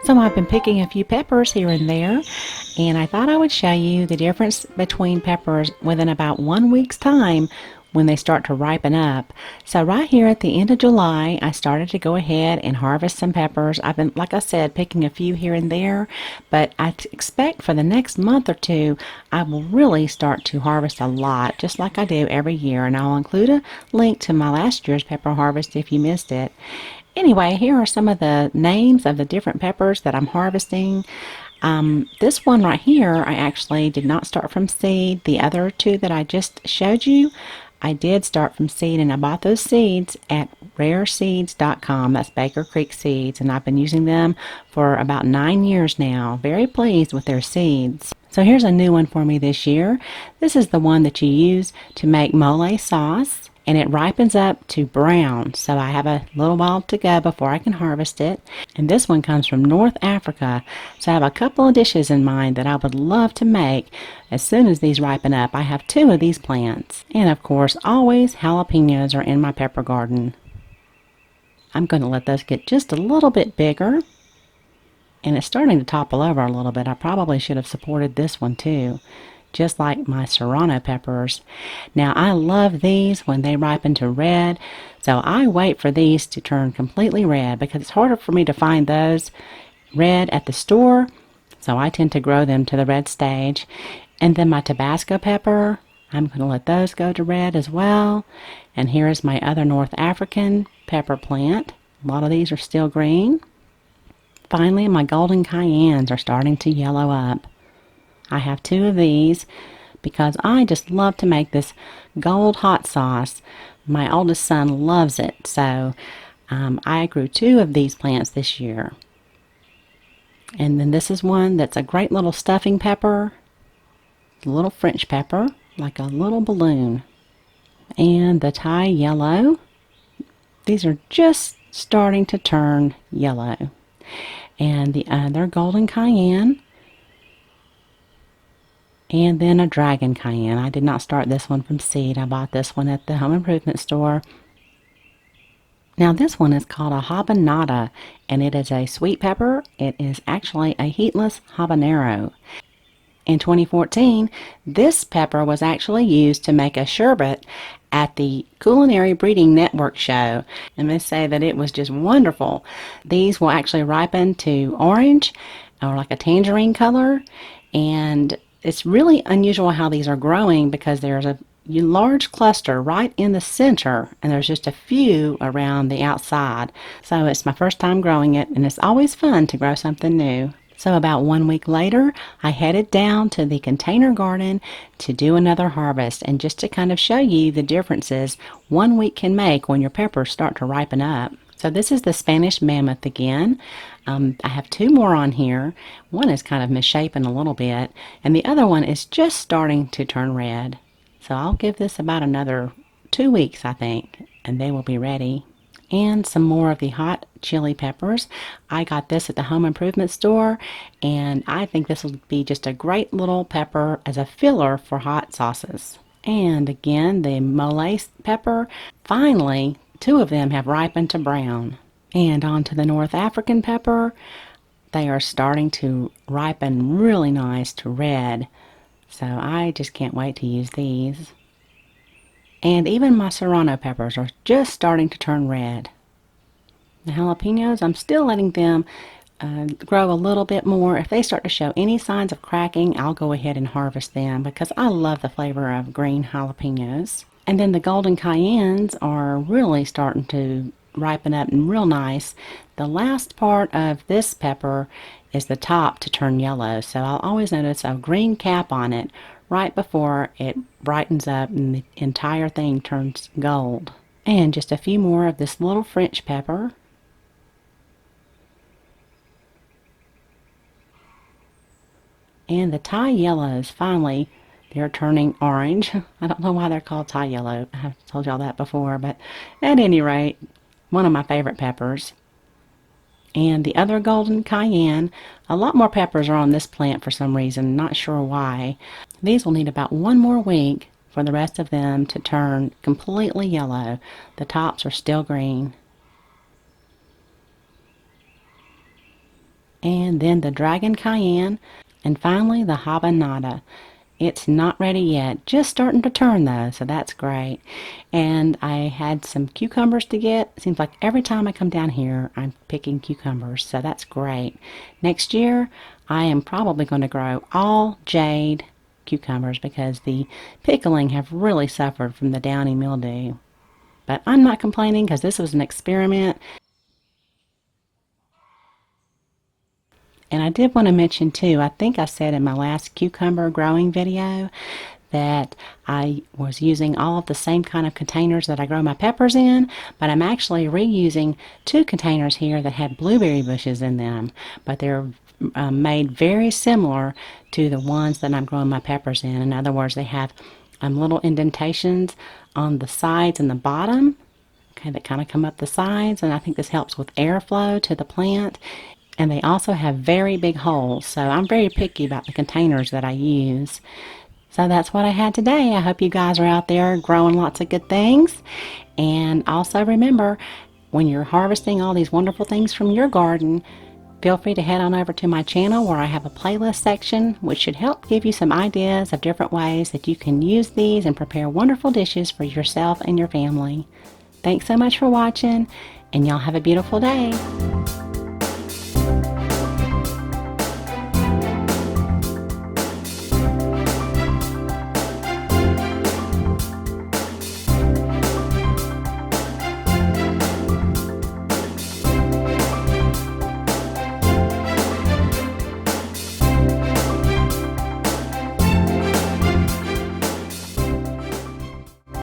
So I've been picking a few peppers here and there, and I thought I would show you the difference between peppers within about 1 week's time when they start to ripen up. So right here at the end of July, I started to go ahead and harvest some peppers. I've been, like I said, picking a few here and there, but I expect for the next month or two, I will really start to harvest a lot, just like I do every year, and I'll include a link to my last year's pepper harvest if you missed it. Anyway, here are some of the names of the different peppers that I'm harvesting. This one right here, I actually did not start from seed. The other two that I just showed you, I did start from seed, and I bought those seeds at rareseeds.com. That's Baker Creek Seeds, and I've been using them for about 9 years now. Very pleased with their seeds. So here's a new one for me this year. This is the one that you use to make mole sauce, and it ripens up to brown, so I have a little while to go before I can harvest it. And this one comes from North Africa, so I have a couple of dishes in mind that I would love to make as soon as these ripen up. I have 2 of these plants, and of course always jalapenos are in my pepper garden. I'm going to let those get just a little bit bigger, and it's starting to topple over a little bit. I probably should have supported this one too, just like my Serrano peppers. Now I love these when they ripen to red, so I wait for these to turn completely red because it's harder for me to find those red at the store, so I tend to grow them to the red stage. And then my Tabasco pepper, I'm going to let those go to red as well. And here is my other North African pepper plant. A lot of these are still green. Finally, my golden cayennes are starting to yellow up. I have 2 of these because I just love to make this gold hot sauce. My oldest son loves it, so I grew 2 of these plants this year. And then this is one that's a great little stuffing pepper, a little French pepper, like a little balloon. And the Thai yellow, these are just starting to turn yellow. And the other golden cayenne, and then a dragon cayenne. I did not start this one from seed. I bought this one at the home improvement store. Now this one is called a Habanada, and it is a sweet pepper. It is actually a heatless habanero. In 2014, this pepper was actually used to make a sherbet at the Culinary Breeding Network show, and they say that it was just wonderful. These will actually ripen to orange or like a tangerine color, and it's really unusual how these are growing because there's a large cluster right in the center and there's just a few around the outside. So it's my first time growing it, and it's always fun to grow something new. So about 1 week later, I headed down to the container garden to do another harvest, and just to kind of show you the differences 1 week can make when your peppers start to ripen up. So this is the Spanish Mammoth again. I have 2 more on here. One is kind of misshapen a little bit, and the other one is just starting to turn red. So I'll give this about another 2 weeks, I think, and they will be ready. And some more of the hot chili peppers. I got this at the home improvement store, and I think this will be just a great little pepper as a filler for hot sauces. And again, the mole pepper. Finally, 2 of them have ripened to brown. And on to the North African pepper. They are starting to ripen really nice to red, so I just can't wait to use these. And even my Serrano peppers are just starting to turn red. The jalapenos, I'm still letting them grow a little bit more. If they start to show any signs of cracking, I'll go ahead and harvest them because I love the flavor of green jalapenos. And then the golden cayennes are really starting to ripen up and real nice. The last part of this pepper is the top to turn yellow, so I'll always notice a green cap on it right before it brightens up and the entire thing turns gold. And just a few more of this little French pepper. And the Thai yellows, finally, they're turning orange. I don't know why they're called Thai yellow. I have told y'all that before, but at any rate, one of my favorite peppers. And the other golden cayenne, a lot more peppers are on this plant for some reason, not sure why. These will need about 1 more week for the rest of them to turn completely yellow. The tops are still green. and then the Dragon Cayenne, and finally the Habanada. It's not ready yet, just starting to turn though, so that's great. And I had some cucumbers to get. It seems like every time I come down here, I'm picking cucumbers, so that's great. Next year, I am probably going to grow all jade cucumbers because the pickling have really suffered from the downy mildew. But I'm not complaining because this was an experiment. And I did want to mention too, I think I said in my last cucumber growing video that I was using all of the same kind of containers that I grow my peppers in, but I'm actually reusing two containers here that had blueberry bushes in them, but they're made very similar to the ones that I'm growing my peppers in. In other words, they have little indentations on the sides and the bottom, okay, that kind of come up the sides, and I think this helps with airflow to the plant. And they also have very big holes, so I'm very picky about the containers that I use. So that's what I had today. I hope you guys are out there growing lots of good things. And also remember, when you're harvesting all these wonderful things from your garden, feel free to head on over to my channel where I have a playlist section which should help give you some ideas of different ways that you can use these and prepare wonderful dishes for yourself and your family. Thanks so much for watching, and y'all have a beautiful day.